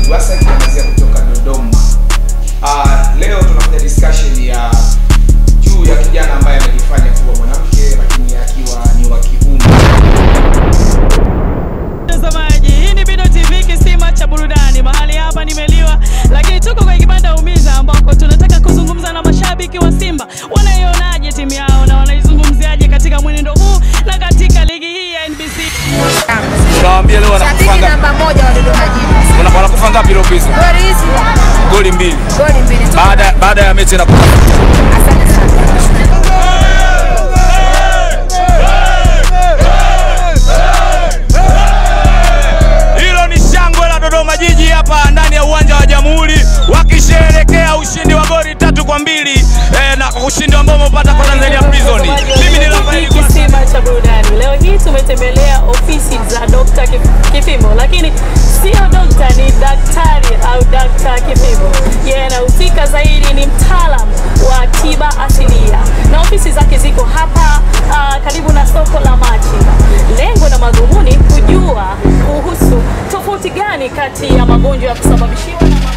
Liwasa ikiangazia kutoka Dodoma. Leo tunakuja discussion ya juu ya kijana ambaye anajifanya kuwa mwanamke lakini akiwa ni wa kiume. Mtazamaji, hii ni Bido TV, kisima cha burudani. Mahali hapa nimeliwa, lakini tuko kwa kibanda umiza ambako tunataka kuzungumza na mashabiki wa Simba. Wanaionaje timu yao na wanaizungumziaje katika mwenendo huu na katika ligi hii ya NBC? Tunawaambia leo wanakufa namba 1 wa Dodoma Jiji. Wanakufa ngapi leo pesa? Goli 2. Baada ya mechi na kufa. Asante sana. Hilo ni shangwe la Dodoma Jiji hapa ndani ya uwanja wa Jamhuri wakisherehekea ushindi wa goli 3-2 na ushindi ambao umepata kwa Tanzania Prison. Mimi ni Rafael Kisima cha burudani. Leo hii tumetembelea ofisi za Dr. Kifimbo, lakini sio dokta, ni daktari au Dr. Kifimbo. Yeye anahusika zaidi, ni mtaalamu wa tiba asilia na ofisi zake ziko hapa karibu na soko la Machinga. Lengo na madhumuni kujua kuhusu tofauti gani kati ya magonjwa ya kusababishiwa na